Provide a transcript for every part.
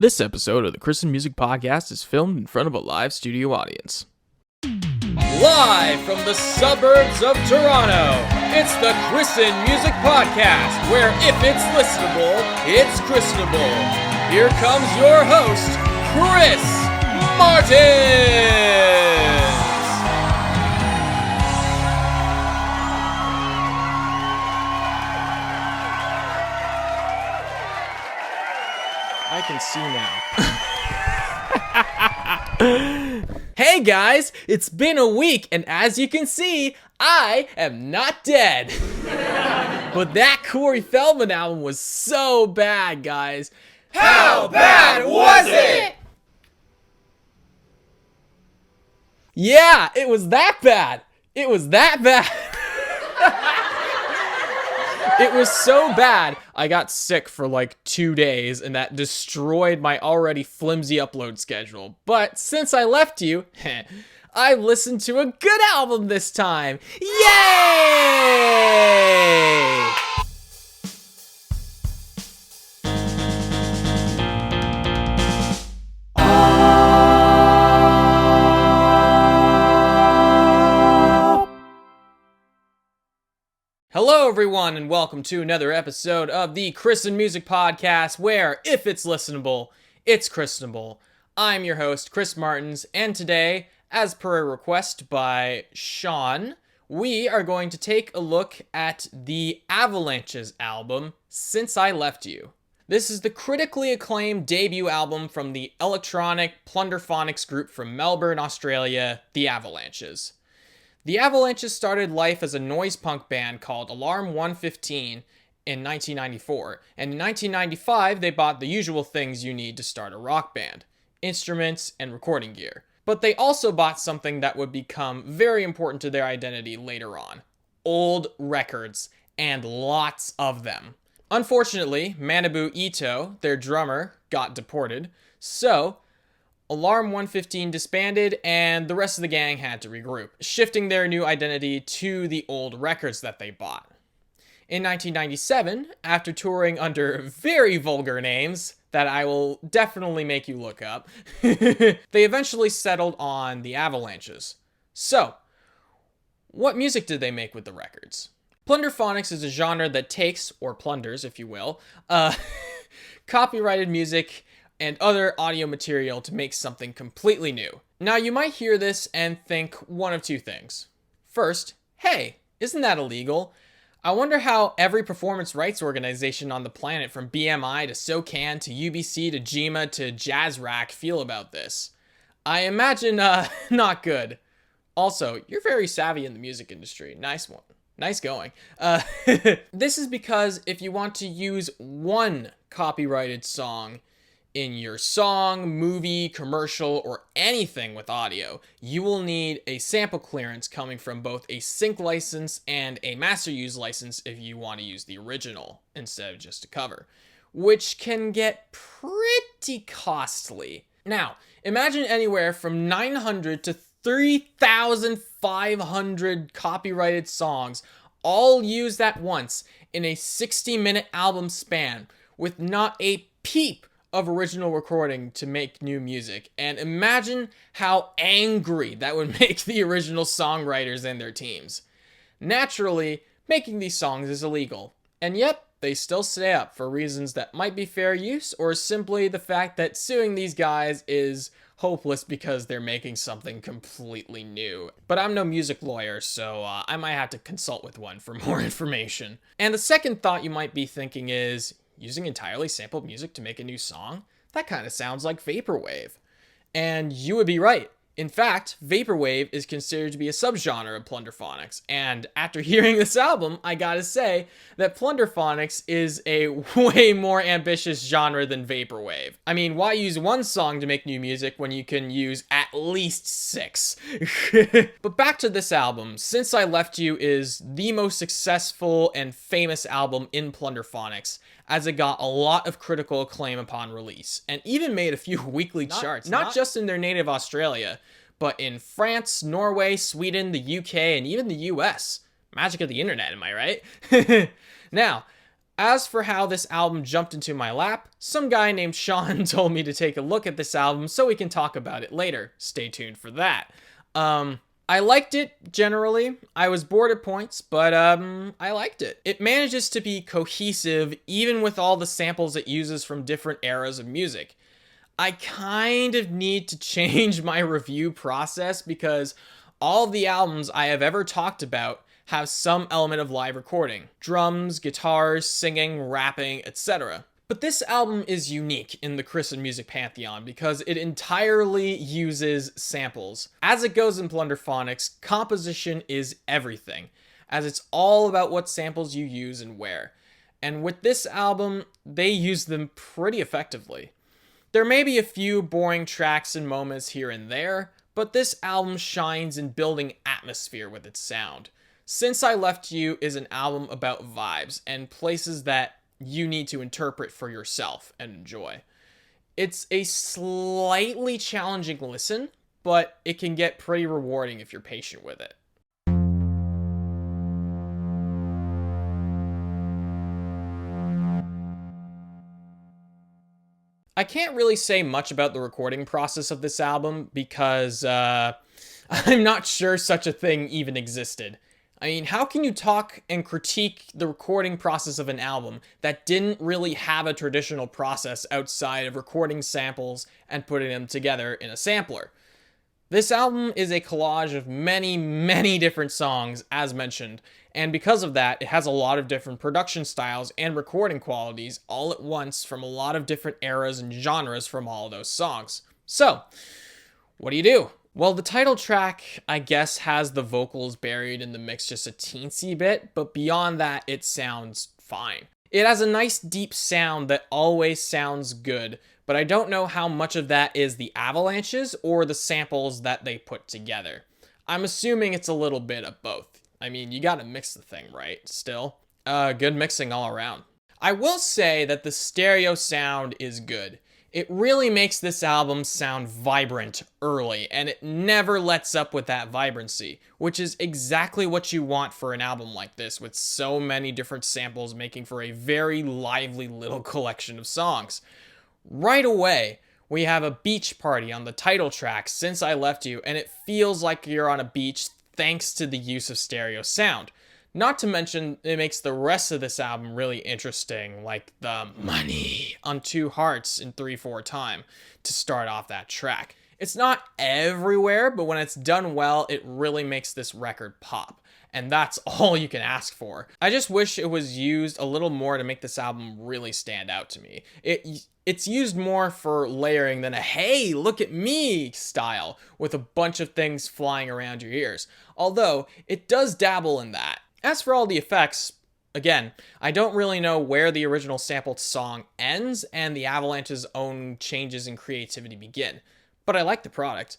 This episode of the Christened Music Podcast is filmed in front of a live studio audience. Live from the suburbs of Toronto, it's the Christened Music Podcast, where if it's listenable, it's christenable. Here comes your host, Chris Martelins. I can see now. Hey guys, it's been a week, and as you can see, I am not dead. But that Corey Feldman album was so bad, guys. How bad was it? Yeah, it was that bad. It was that bad. It was so bad, I got sick for like 2 days, and that destroyed my already flimsy upload schedule. But since I left you, I listened to a good album this time. Yay! Hello everyone, and welcome to another episode of the Christened Music Podcast, where if it's listenable, it's christenable. I'm your host, Chris Martins, and today, as per a request by Shaan, we are going to take a look at the Avalanches album, Since I Left You. This is the critically acclaimed debut album from the electronic plunderphonics group from Melbourne, Australia, the Avalanches. The Avalanches started life as a noise punk band called Alarm 115 in 1994, and in 1995 they bought the usual things you need to start a rock band: instruments and recording gear. But they also bought something that would become very important to their identity later on: old records, and lots of them. Unfortunately, Manabu Etoh, their drummer, got deported, so Alarm 115 disbanded, and the rest of the gang had to regroup, shifting their new identity to the old records that they bought. In 1997, after touring under very vulgar names that I will definitely make you look up, they eventually settled on the Avalanches. So, what music did they make with the records? Plunderphonics is a genre that takes, or plunders if you will, copyrighted music and other audio material to make something completely new. Now, you might hear this and think one of two things. First, hey, isn't that illegal? I wonder how every performance rights organization on the planet, from BMI to SOCAN to UBC to GEMA to JazzRack, feel about this. I imagine, not good. Also, you're very savvy in the music industry. Nice one. Nice going. This is because if you want to use one copyrighted song in your song, movie, commercial, or anything with audio, you will need a sample clearance coming from both a sync license and a master use license if you want to use the original instead of just a cover, which can get pretty costly. Now, imagine anywhere from 900 to 3,500 copyrighted songs all used at once in a 60-minute album span with not a peep of original recording to make new music, and imagine how angry that would make the original songwriters and their teams. Naturally, making these songs is illegal, and yet they still stay up for reasons that might be fair use, or simply the fact that suing these guys is hopeless because they're making something completely new. But I'm no music lawyer, so I might have to consult with one for more information. And the second thought you might be thinking is, using entirely sampled music to make a new song? That kind of sounds like vaporwave. And you would be right. In fact, vaporwave is considered to be a subgenre of plunderphonics, and after hearing this album, I gotta say that plunderphonics is a way more ambitious genre than vaporwave. I mean, why use one song to make new music when you can use at least 6? But back to this album. Since I Left You is the most successful and famous album in plunderphonics, as it got a lot of critical acclaim upon release, and even made a few weekly charts, not just in their native Australia, but in France, Norway, Sweden, the UK, and even the US. Magic of the internet, am I right? Now, As for how this album jumped into my lap, some guy named Shaan told me to take a look at this album so we can talk about it later. Stay tuned for that. I liked it generally. I was bored at points, but I liked it. It manages to be cohesive even with all the samples it uses from different eras of music. I kind of need to change my review process because all of the albums I have ever talked about have some element of live recording. Drums, guitars, singing, rapping, etc. But this album is unique in the Christened music pantheon because it entirely uses samples. As it goes in Plunderphonics, composition is everything, as it's all about what samples you use and where. And with this album, they use them pretty effectively. There may be a few boring tracks and moments here and there, but this album shines in building atmosphere with its sound. Since I Left You is an album about vibes and places that you need to interpret for yourself and enjoy. It's a slightly challenging listen, but it can get pretty rewarding if you're patient with it. I can't really say much about the recording process of this album because I'm not sure such a thing even existed. I mean, how can you talk and critique the recording process of an album that didn't really have a traditional process outside of recording samples and putting them together in a sampler? This album is a collage of many, many different songs, as mentioned, and because of that, it has a lot of different production styles and recording qualities all at once from a lot of different eras and genres from all of those songs. So, what do? Well, the title track, I guess, has the vocals buried in the mix just a teensy bit, but beyond that, it sounds fine. It has a nice deep sound that always sounds good, but I don't know how much of that is the Avalanches or the samples that they put together. I'm assuming it's a little bit of both. I mean, you gotta mix the thing, right? Still. Good mixing all around. I will say that the stereo sound is good. It really makes this album sound vibrant early, and it never lets up with that vibrancy, which is exactly what you want for an album like this, with so many different samples making for a very lively little collection of songs. Right away, we have a beach party on the title track, Since I Left You, and it feels like you're on a beach thanks to the use of stereo sound. Not to mention, it makes the rest of this album really interesting, like the money on Two Hearts in 3/4 time to start off that track. It's not everywhere, but when it's done well, it really makes this record pop. And that's all you can ask for. I just wish it was used a little more to make this album really stand out to me. It's used more for layering than a hey, look at me style with a bunch of things flying around your ears. Although, it does dabble in that. As for all the effects, again, I don't really know where the original sampled song ends and the Avalanche's own changes in creativity begin. But I like the product.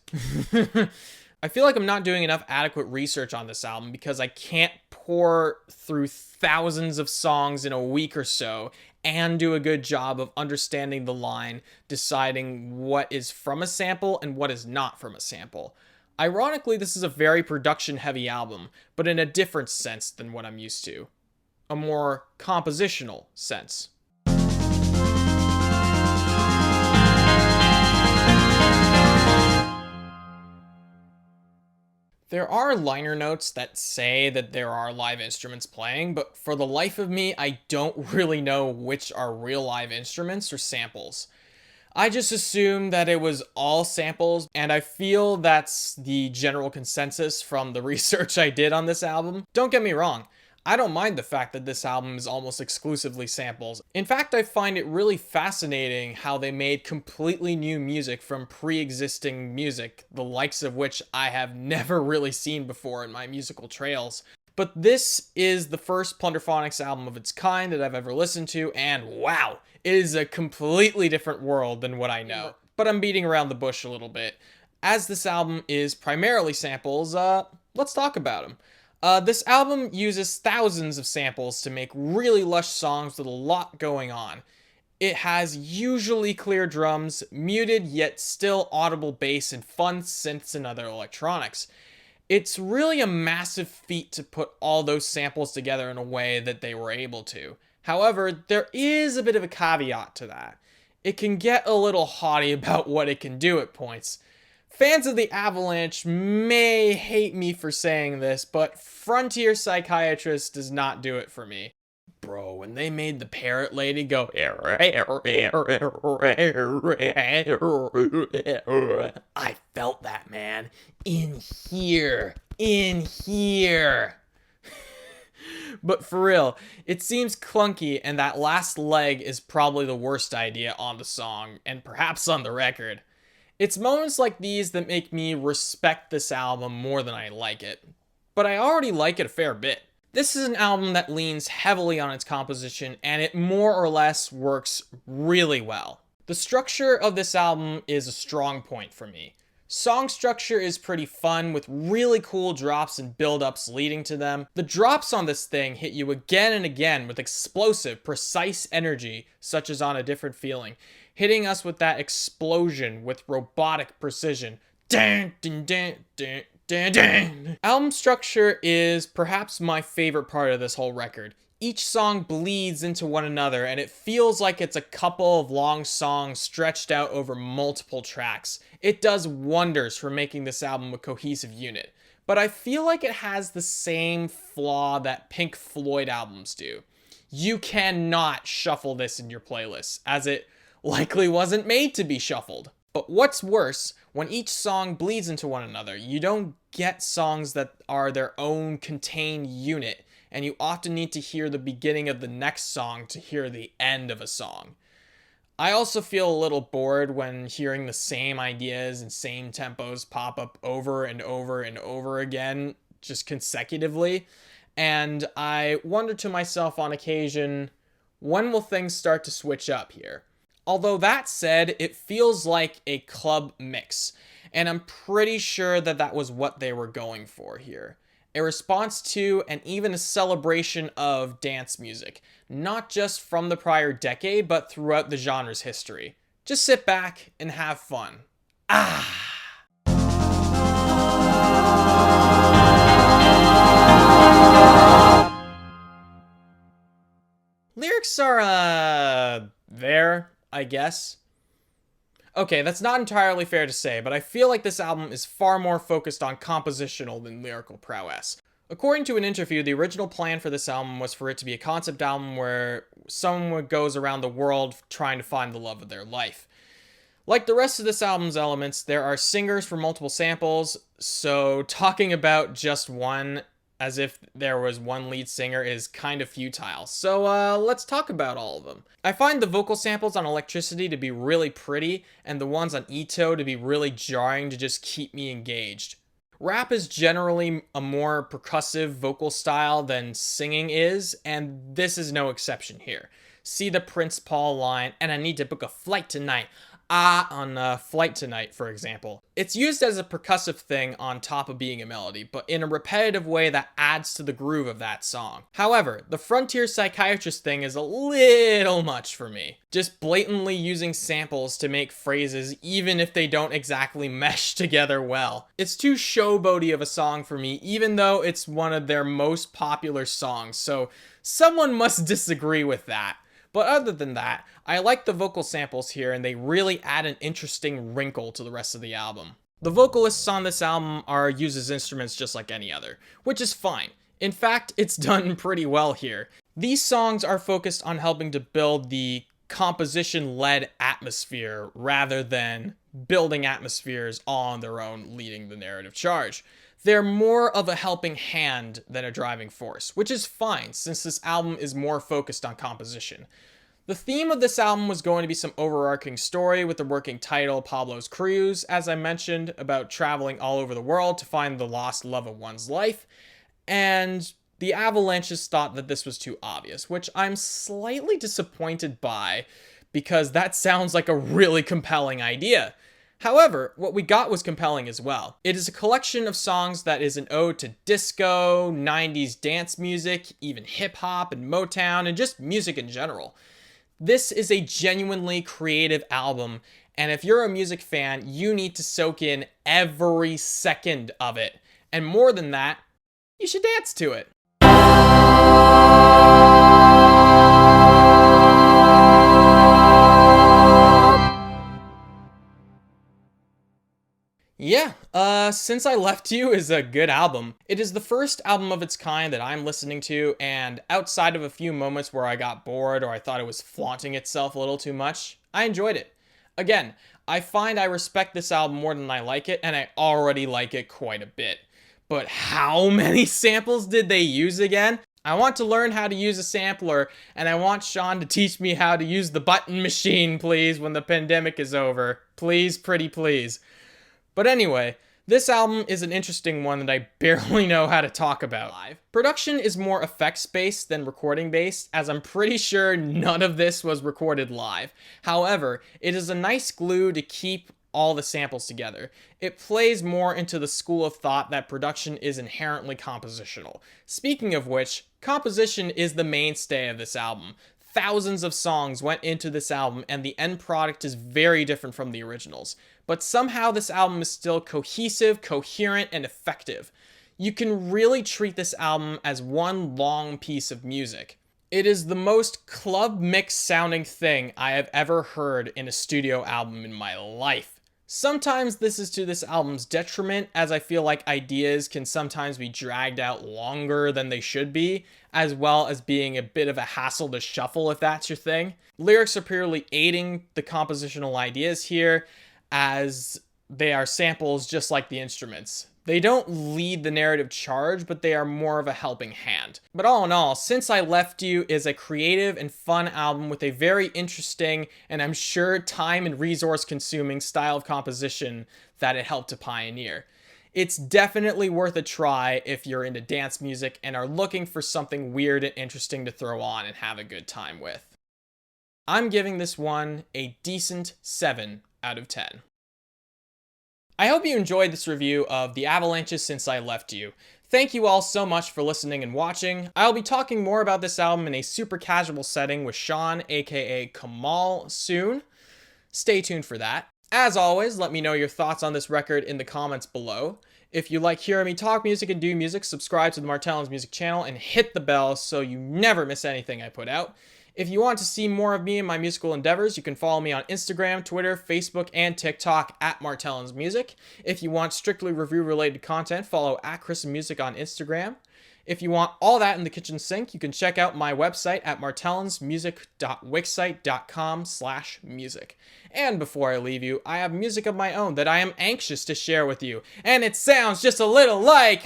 I feel like I'm not doing enough adequate research on this album because I can't pour through thousands of songs in a week or so and do a good job of understanding the line, deciding what is from a sample and what is not from a sample. Ironically, this is a very production-heavy album, but in a different sense than what I'm used to. A more compositional sense. There are liner notes that say that there are live instruments playing, but for the life of me, I don't really know which are real live instruments or samples. I just assumed that it was all samples, and I feel that's the general consensus from the research I did on this album. Don't get me wrong, I don't mind the fact that this album is almost exclusively samples. In fact, I find it really fascinating how they made completely new music from pre-existing music, the likes of which I have never really seen before in my musical trails. But this is the first Plunderphonics album of its kind that I've ever listened to, and wow, it is a completely different world than what I know. But I'm beating around the bush a little bit. As this album is primarily samples, let's talk about them. This album uses thousands of samples to make really lush songs with a lot going on. It has usually clear drums, muted yet still audible bass, and fun synths and other electronics. It's really a massive feat to put all those samples together in a way that they were able to. However, there is a bit of a caveat to that. It can get a little haughty about what it can do at points. Fans of the Avalanche may hate me for saying this, but Frontier Psychiatrist does not do it for me. Bro, when they made the parrot lady go, I felt that, man. In here. But for real, it seems clunky, and that last leg is probably the worst idea on the song, and perhaps on the record. It's moments like these that make me respect this album more than I like it. But I already like it a fair bit. This is an album that leans heavily on its composition, and it more or less works really well. The structure of this album is a strong point for me. Song structure is pretty fun, with really cool drops and build-ups leading to them. The drops on this thing hit you again and again with explosive, precise energy, such as on A Different Feeling, hitting us with that explosion with robotic precision. Dun, dun, dun, dun. Dun, dun. Album structure is perhaps my favorite part of this whole record. Each song bleeds into one another, and it feels like it's a couple of long songs stretched out over multiple tracks. It does wonders for making this album a cohesive unit, but I feel like it has the same flaw that Pink Floyd albums do. You cannot shuffle this in your playlist, as it likely wasn't made to be shuffled. But what's worse, when each song bleeds into one another, you don't get songs that are their own contained unit, and you often need to hear the beginning of the next song to hear the end of a song. I also feel a little bored when hearing the same ideas and same tempos pop up over and over and over again, just consecutively, and I wonder to myself on occasion, when will things start to switch up here? Although that said, it feels like a club mix, and I'm pretty sure that that was what they were going for here. A response to and even a celebration of dance music, not just from the prior decade, but throughout the genre's history. Just sit back and have fun. Lyrics are, there, I guess. Okay, that's not entirely fair to say, but I feel like this album is far more focused on compositional than lyrical prowess. According to an interview, the original plan for this album was for it to be a concept album where someone goes around the world trying to find the love of their life. Like the rest of this album's elements, there are singers for multiple samples, so talking about just one as if there was one lead singer is kind of futile. So let's talk about all of them. I find the vocal samples on Electricity to be really pretty, and the ones on Etoh to be really jarring to just keep me engaged. Rap is generally a more percussive vocal style than singing is, and this is no exception here. See the Prince Paul line, and I need to book a flight tonight. On Flight Tonight, for example. It's used as a percussive thing on top of being a melody, but in a repetitive way that adds to the groove of that song. However, the Frontier Psychiatrist thing is a little much for me. Just blatantly using samples to make phrases even if they don't exactly mesh together well. It's too showboaty of a song for me, even though it's one of their most popular songs, so someone must disagree with that. But other than that, I like the vocal samples here, and they really add an interesting wrinkle to the rest of the album. The vocalists on this album are used as instruments just like any other, which is fine. In fact, it's done pretty well here. These songs are focused on helping to build the composition-led atmosphere rather than building atmospheres on their own, leading the narrative charge. They're more of a helping hand than a driving force, which is fine since this album is more focused on composition. The theme of this album was going to be some overarching story with the working title Pablo's Cruise, as I mentioned, about traveling all over the world to find the lost love of one's life, and the Avalanches thought that this was too obvious, which I'm slightly disappointed by, because that sounds like a really compelling idea. However, what we got was compelling as well. It is a collection of songs that is an ode to disco, 90s dance music, even hip-hop and Motown, and just music in general. This is a genuinely creative album, and if you're a music fan, you need to soak in every second of it. And more than that, you should dance to it. Yeah, Since I Left You is a good album. It is the first album of its kind that I'm listening to, and outside of a few moments where I got bored or I thought it was flaunting itself a little too much, I enjoyed it. Again, I find I respect this album more than I like it, and I already like it quite a bit. But how many samples did they use again? I want to learn how to use a sampler, and I want Shaan to teach me how to use the button machine, please, when the pandemic is over. Please, pretty please. But anyway, this album is an interesting one that I barely know how to talk about. Production is more effects based than recording based, as I'm pretty sure none of this was recorded live. However, it is a nice glue to keep all the samples together. It plays more into the school of thought that production is inherently compositional. Speaking of which, composition is the mainstay of this album. Thousands of songs went into this album, and the end product is very different from the originals. But somehow this album is still cohesive, coherent, and effective. You can really treat this album as one long piece of music. It is the most club mix sounding thing I have ever heard in a studio album in my life. Sometimes this is to this album's detriment, as I feel like ideas can sometimes be dragged out longer than they should be, as well as being a bit of a hassle to shuffle if that's your thing. Lyrics are purely aiding the compositional ideas here, as they are samples just like the instruments. They don't lead the narrative charge, but they are more of a helping hand. But all in all, Since I Left You is a creative and fun album with a very interesting and I'm sure time and resource consuming style of composition that it helped to pioneer. It's definitely worth a try if you're into dance music and are looking for something weird and interesting to throw on and have a good time with. I'm giving this one a decent 7 out of 10. I hope you enjoyed this review of the Avalanches Since I Left You. Thank you all so much for listening and watching. I'll be talking more about this album in a super casual setting with Shaan, aka Kamaal, soon. Stay tuned for that. As always, let me know your thoughts on this record in the comments below. If you like hearing me talk music and do music, subscribe to the Martelins music channel and hit the bell so you never miss anything I put out. If you want to see more of me and my musical endeavors, you can follow me on Instagram, Twitter, Facebook, and TikTok at Martelins Music. If you want strictly review-related content, follow at Christened Music on Instagram. If you want all that in the kitchen sink, you can check out my website at martelinsmusic.wixsite.com/music. And before I leave you, I have music of my own that I am anxious to share with you, and it sounds just a little like...